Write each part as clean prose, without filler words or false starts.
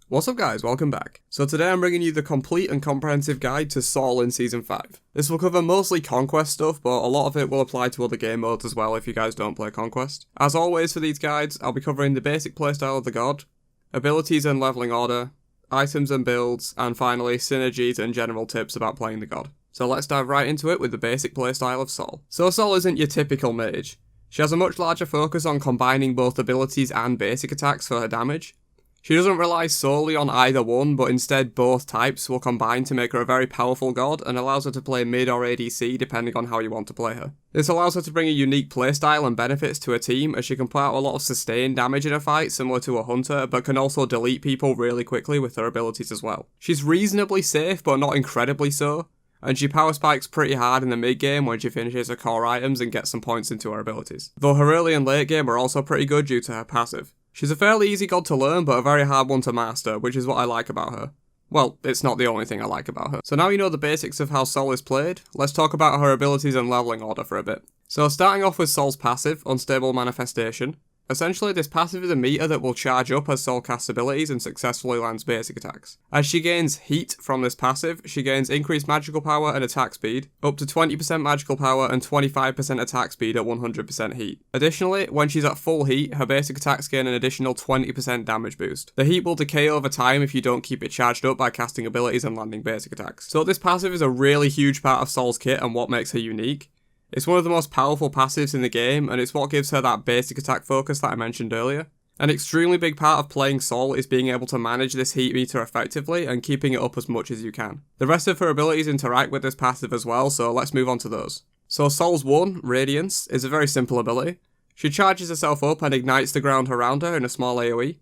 What's up guys, welcome back. So today I'm bringing you the complete and comprehensive guide to Sol in Season 5. This will cover mostly Conquest stuff, but a lot of it will apply to other game modes as well if you guys don't play Conquest. As always for these guides, I'll be covering the basic playstyle of the god, abilities and leveling order, items and builds, and finally synergies and general tips about playing the god. So let's dive right into it with the basic playstyle of Sol. So Sol isn't your typical mage. She has a much larger focus on combining both abilities and basic attacks for her damage. She doesn't rely solely on either one, but instead both types will combine to make her a very powerful god and allows her to play mid or ADC depending on how you want to play her. This allows her to bring a unique playstyle and benefits to a team, as she can put out a lot of sustained damage in a fight similar to a hunter, but can also delete people really quickly with her abilities as well. She's reasonably safe but not incredibly so, and she power spikes pretty hard in the mid game when she finishes her core items and gets some points into her abilities. Though her early and late game are also pretty good due to her passive. She's a fairly easy god to learn, but a very hard one to master, which is what I like about her. Well, it's not the only thing I like about her. So now you know the basics of how Sol is played, let's talk about her abilities and leveling order for a bit. So starting off with Sol's passive, Unstable Manifestation. Essentially, this passive is a meter that will charge up as Sol casts abilities and successfully lands basic attacks. As she gains heat from this passive, she gains increased magical power and attack speed, up to 20% magical power and 25% attack speed at 100% heat. Additionally, when she's at full heat, her basic attacks gain an additional 20% damage boost. The heat will decay over time if you don't keep it charged up by casting abilities and landing basic attacks. So this passive is a really huge part of Sol's kit and what makes her unique. It's one of the most powerful passives in the game, and it's what gives her that basic attack focus that I mentioned earlier. An extremely big part of playing Sol is being able to manage this heat meter effectively and keeping it up as much as you can. The rest of her abilities interact with this passive as well, so let's move on to those. So Sol's 1, Radiance, is a very simple ability. She charges herself up and ignites the ground around her in a small AoE.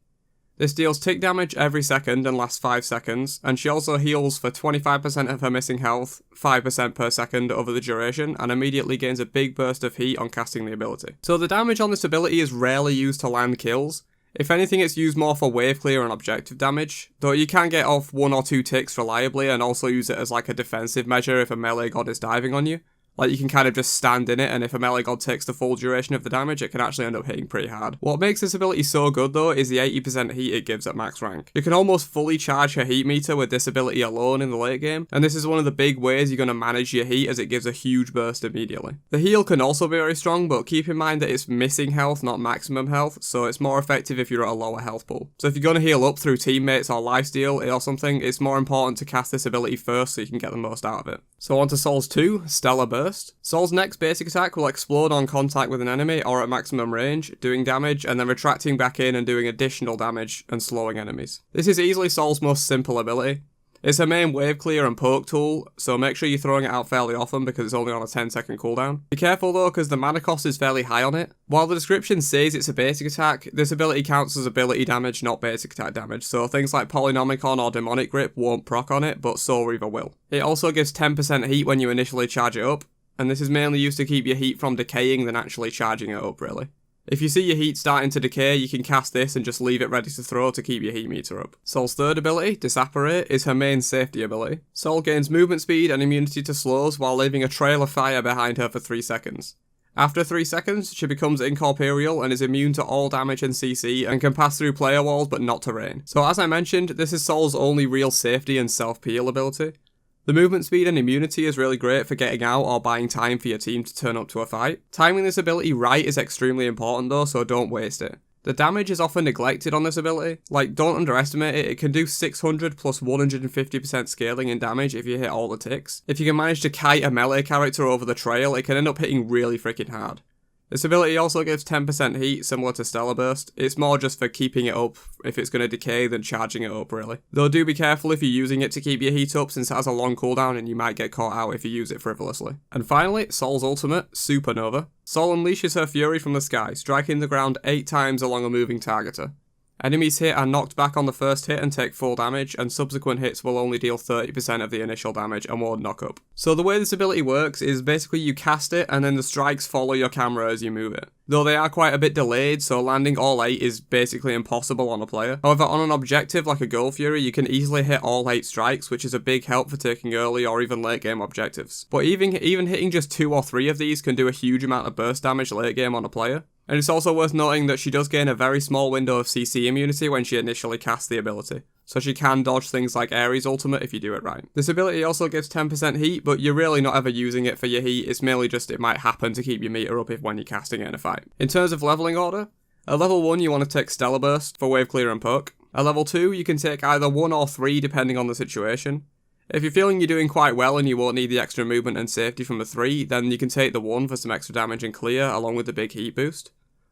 This deals tick damage every second and lasts 5 seconds, and she also heals for 25% of her missing health, 5% per second over the duration, and immediately gains a big burst of heat on casting the ability. So the damage on this ability is rarely used to land kills. If anything, it's used more for wave clear and objective damage, though you can get off 1 or 2 ticks reliably and also use it as like a defensive measure if a melee god is diving on you. Like, you can kind of just stand in it, and if a melee god takes the full duration of the damage, it can actually end up hitting pretty hard. What makes this ability so good though is the 80% heat it gives at max rank. You can almost fully charge her heat meter with this ability alone in the late game, and this is one of the big ways you're going to manage your heat, as it gives a huge burst immediately. The heal can also be very strong, but keep in mind that it's missing health, not maximum health, so it's more effective if you're at a lower health pool. So if you're going to heal up through teammates or lifesteal or something, it's more important to cast this ability first so you can get the most out of it. So on to Sol's 2, Stellar Burst. Sol's next basic attack will explode on contact with an enemy or at maximum range, doing damage and then retracting back in and doing additional damage and slowing enemies. This is easily Sol's most simple ability. It's her main wave clear and poke tool, so make sure you're throwing it out fairly often because it's only on a 10-second cooldown. Be careful though, because the mana cost is fairly high on it. While the description says it's a basic attack, this ability counts as ability damage, not basic attack damage, so things like Polynomicon or Demonic Grip won't proc on it, but Soul Reaver will. It also gives 10% heat when you initially charge it up, and this is mainly used to keep your heat from decaying than actually charging it up really. If you see your heat starting to decay, you can cast this and just leave it ready to throw to keep your heat meter up. Sol's third ability, Disapparate, is her main safety ability. Sol gains movement speed and immunity to slows while leaving a trail of fire behind her for 3 seconds. After 3 seconds, she becomes incorporeal and is immune to all damage and CC and can pass through player walls but not terrain. So as I mentioned, this is Sol's only real safety and self-peel ability. The movement speed and immunity is really great for getting out or buying time for your team to turn up to a fight. Timing this ability right is extremely important though, so don't waste it. The damage is often neglected on this ability. Like, don't underestimate it, it can do 600 plus 150% scaling in damage if you hit all the ticks. If you can manage to kite a melee character over the trail, it can end up hitting really freaking hard. This ability also gives 10% heat, similar to Stellar Burst. It's more just for keeping it up if it's going to decay than charging it up really. Though do be careful if you're using it to keep your heat up, since it has a long cooldown and you might get caught out if you use it frivolously. And finally, Sol's ultimate, Supernova. Sol unleashes her fury from the sky, striking the ground 8 times along a moving targeter. Enemies hit are knocked back on the first hit and take full damage, and subsequent hits will only deal 30% of the initial damage and won't knock up. So the way this ability works is basically you cast it and then the strikes follow your camera as you move it. Though they are quite a bit delayed, so landing all 8 is basically impossible on a player. However, on an objective like a Goal Fury, you can easily hit all 8 strikes, which is a big help for taking early or even late game objectives. But even hitting just 2 or 3 of these can do a huge amount of burst damage late game on a player. And it's also worth noting that she does gain a very small window of CC immunity when she initially casts the ability, so she can dodge things like Ares ultimate if you do it right. This ability also gives 10% heat, but you're really not ever using it for your heat, it's merely just it might happen to keep your meter up when you're casting it in a fight. In terms of leveling order, at level 1 you want to take Stellar Burst for wave clear and poke. At level 2 you can take either 1 or 3 depending on the situation. If you're feeling you're doing quite well and you won't need the extra movement and safety from the 3, then you can take the 1 for some extra damage and clear along with the big heat boost.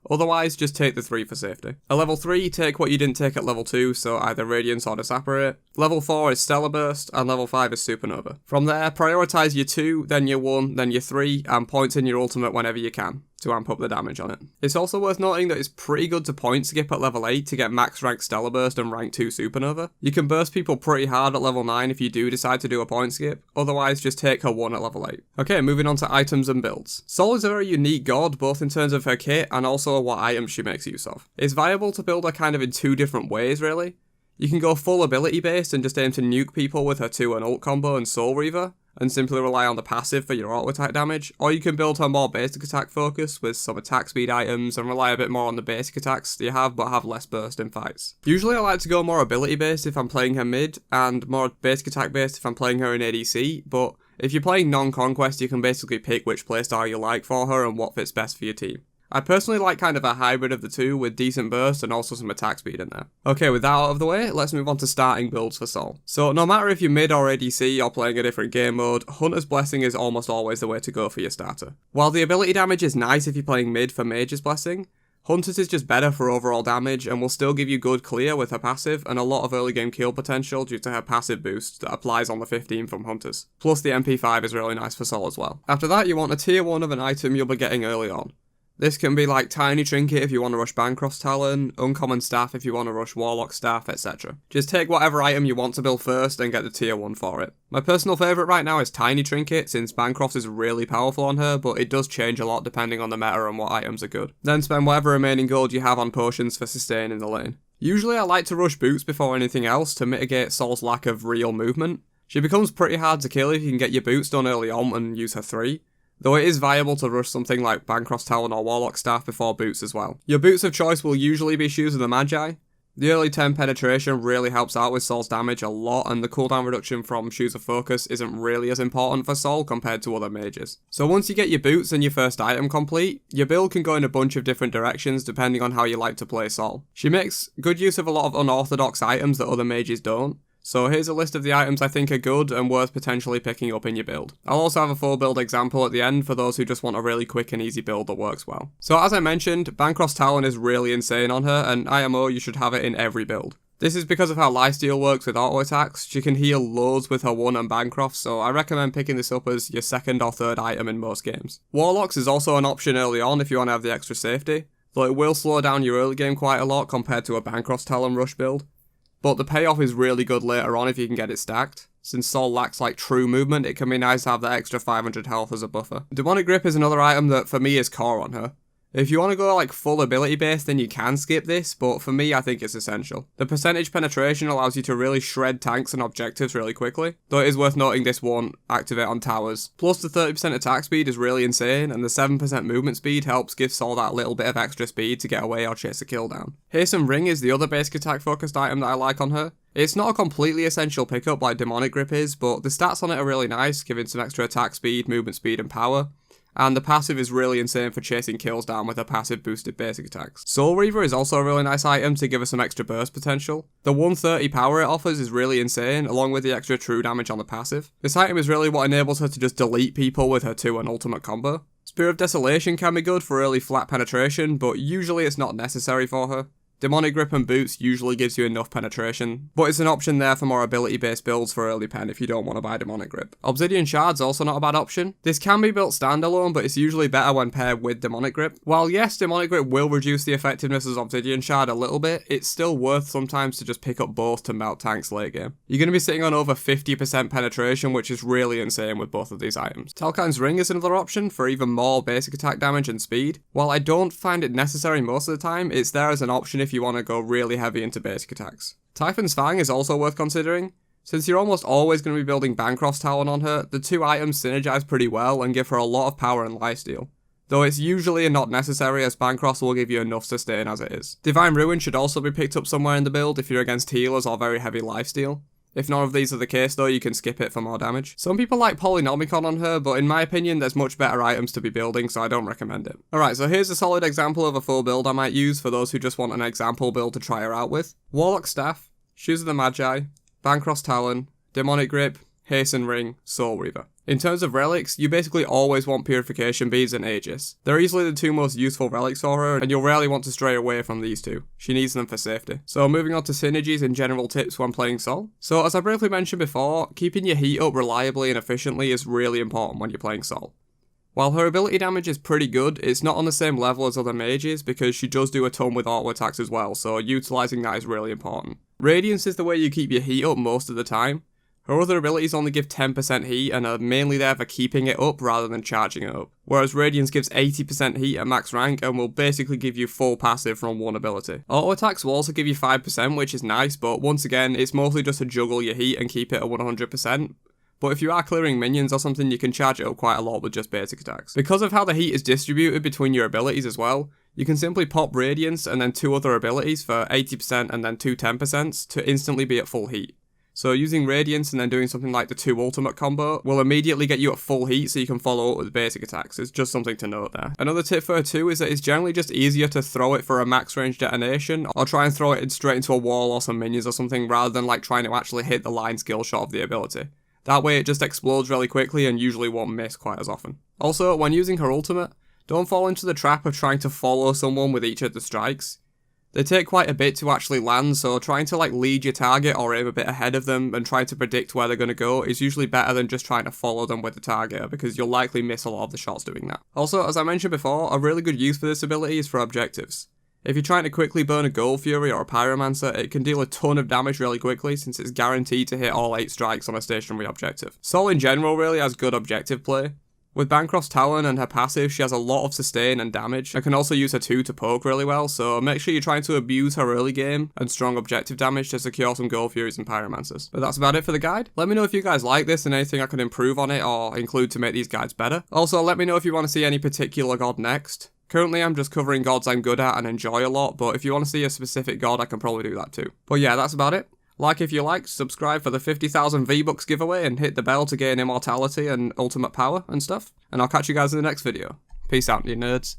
Otherwise, just take the 3 for safety. At level 3, take what you didn't take at level 2, so either Radiance or Disapparate. Level 4 is Stellar Burst, and level 5 is Supernova. From there, prioritise your 2, then your 1, then your 3, and points in your ultimate whenever you can, to amp up the damage on it. It's also worth noting that it's pretty good to point skip at level 8 to get max rank Stellar Burst and rank 2 Supernova. You can burst people pretty hard at level 9 if you do decide to do a point skip, otherwise just take her 1 at level 8. Okay, moving on to items and builds. Sol is a very unique god, both in terms of her kit and also what items she makes use of. It's viable to build her kind of in 2 different ways really. You can go full ability based and just aim to nuke people with her 2 and ult combo and Soul Reaver, and simply rely on the passive for your auto attack damage, or you can build her more basic attack focus with some attack speed items and rely a bit more on the basic attacks you have but have less burst in fights. Usually I like to go more ability based if I'm playing her mid, and more basic attack based if I'm playing her in ADC, but if you're playing non-conquest you can basically pick which playstyle you like for her and what fits best for your team. I personally like kind of a hybrid of the 2 with decent burst and also some attack speed in there. Okay, with that out of the way, let's move on to starting builds for Sol. So no matter if you're mid or ADC or playing a different game mode, Hunter's Blessing is almost always the way to go for your starter. While the ability damage is nice if you're playing mid for Mage's Blessing, Hunter's is just better for overall damage and will still give you good clear with her passive and a lot of early game kill potential due to her passive boost that applies on the 15 from Hunters. Plus the MP5 is really nice for Sol as well. After that you want a tier 1 of an item you'll be getting early on. This can be like Tiny Trinket if you want to rush Bancroft's Talon, Uncommon Staff if you want to rush Warlock Staff, etc. Just take whatever item you want to build first and get the tier 1 for it. My personal favourite right now is Tiny Trinket since Bancroft is really powerful on her, but it does change a lot depending on the meta and what items are good. Then spend whatever remaining gold you have on potions for sustain in the lane. Usually I like to rush Boots before anything else to mitigate Sol's lack of real movement. She becomes pretty hard to kill if you can get your Boots done early on and use her 3. Though it is viable to rush something like Bancroft's Talon or Warlock Staff before Boots as well. Your Boots of choice will usually be Shoes of the Magi. The early 10 penetration really helps out with Sol's damage a lot, and the cooldown reduction from Shoes of Focus isn't really as important for Sol compared to other mages. So once you get your Boots and your first item complete, your build can go in a bunch of different directions depending on how you like to play Sol. She makes good use of a lot of unorthodox items that other mages don't. So here's a list of the items I think are good and worth potentially picking up in your build. I'll also have a full build example at the end for those who just want a really quick and easy build that works well. So as I mentioned, Bancroft's Talon is really insane on her, and IMO you should have it in every build. This is because of how lifesteal works with auto attacks. She can heal loads with her 1 and Bancroft, so I recommend picking this up as your second or third item in most games. Warlocks is also an option early on if you want to have the extra safety, though it will slow down your early game quite a lot compared to a Bancroft's Talon rush build. But the payoff is really good later on if you can get it stacked. Since Sol lacks like true movement, it can be nice to have that extra 500 health as a buffer. Demonic Grip is another item that for me is core on her. If you want to go like full ability based then you can skip this, but for me I think it's essential. The percentage penetration allows you to really shred tanks and objectives really quickly, though it is worth noting this won't activate on towers. Plus the 30% attack speed is really insane, and the 7% movement speed helps give Sol that little bit of extra speed to get away or chase a kill down. Hasten Ring is the other basic attack focused item that I like on her. It's not a completely essential pickup like Demonic Grip is, but the stats on it are really nice, giving some extra attack speed, movement speed and power. And the passive is really insane for chasing kills down with her passive boosted basic attacks. Soul Reaver is also a really nice item to give her some extra burst potential. The 130 power it offers is really insane, along with the extra true damage on the passive. This item is really what enables her to just delete people with her 2 and ultimate combo. Spear of Desolation can be good for early flat penetration, but usually it's not necessary for her. Demonic Grip and Boots usually gives you enough penetration, but it's an option there for more ability based builds for early pen if you don't want to buy Demonic Grip. Obsidian Shard's also not a bad option. This can be built standalone, but it's usually better when paired with Demonic Grip. While yes, Demonic Grip will reduce the effectiveness of Obsidian Shard a little bit, it's still worth sometimes to just pick up both to melt tanks late game. You're going to be sitting on over 50% penetration, which is really insane with both of these items. Talkine's Ring is another option for even more basic attack damage and speed. While I don't find it necessary most of the time, it's there as an option if you want to go really heavy into basic attacks. Typhon's Fang is also worth considering. Since you're almost always going to be building Bancroft's Talon on her, the 2 items synergize pretty well and give her a lot of power and lifesteal. though it's usually not necessary as Bancross will give you enough sustain as it is. Divine Ruin should also be picked up somewhere in the build if you're against healers or very heavy lifesteal. If none of these are the case though, you can skip it for more damage. Some people like Polynomicon on her, but in my opinion there's much better items to be building, so I don't recommend it. Alright, so here's a solid example of a full build I might use for those who just want an example build to try her out with. Warlock Staff, Shoes of the Magi, Bancross Talon, Demonic Grip, Hasten Ring, Soul Reaver. In terms of relics, you basically always want Purification Beads and Aegis. They're easily the two most useful relics for her, and you'll rarely want to stray away from these two. She needs them for safety. So moving on to synergies and general tips when playing Sol. So as I briefly mentioned before, keeping your heat up reliably and efficiently is really important when you're playing Sol. While her ability damage is pretty good, it's not on the same level as other mages because she does do a ton with auto attacks as well, so utilising that is really important. Radiance is the way you keep your heat up most of the time. Her other abilities only give 10% heat and are mainly there for keeping it up rather than charging it up, whereas Radiance gives 80% heat at max rank and will basically give you full passive from one ability. Auto attacks will also give you 5%, which is nice, but once again, it's mostly just to juggle your heat and keep it at 100%. But if you are clearing minions or something, you can charge it up quite a lot with just basic attacks. Because of how the heat is distributed between your abilities as well, you can simply pop Radiance and then 2 other abilities for 80% and then 2 10% to instantly be at full heat. So using Radiance and then doing something like the 2 ultimate combo will immediately get you at full heat so you can follow up with basic attacks. It's just something to note there. Another tip for her too is that it's generally just easier to throw it for a max range detonation or try and throw it straight into a wall or some minions or something rather than like trying to actually hit the line skill shot of the ability. That way it just explodes really quickly and usually won't miss quite as often. Also, when using her ultimate, don't fall into the trap of trying to follow someone with each of the strikes. They take quite a bit to actually land, so trying to like lead your target or aim a bit ahead of them and trying to predict where they're going to go is usually better than just trying to follow them with the target because you'll likely miss a lot of the shots doing that. Also, as I mentioned before, a really good use for this ability is for objectives. If you're trying to quickly burn a Gold Fury or a Pyromancer, it can deal a ton of damage really quickly since it's guaranteed to hit all 8 strikes on a stationary objective. Sol in general really has good objective play. With Bancross Talon and her passive, she has a lot of sustain and damage, and can also use her 2 to poke really well, so make sure you're trying to abuse her early game and strong objective damage to secure some Gold Furies and Pyromancers. But that's about it for the guide. Let me know if you guys like this and anything I can improve on it or include to make these guides better. Also, let me know if you want to see any particular god next. Currently I'm just covering gods I'm good at and enjoy a lot, but if you want to see a specific god I can probably do that too. But yeah, that's about it. Like if you liked, subscribe for the 50,000 V-Bucks giveaway and hit the bell to gain immortality and ultimate power and stuff. And I'll catch you guys in the next video. Peace out, you nerds.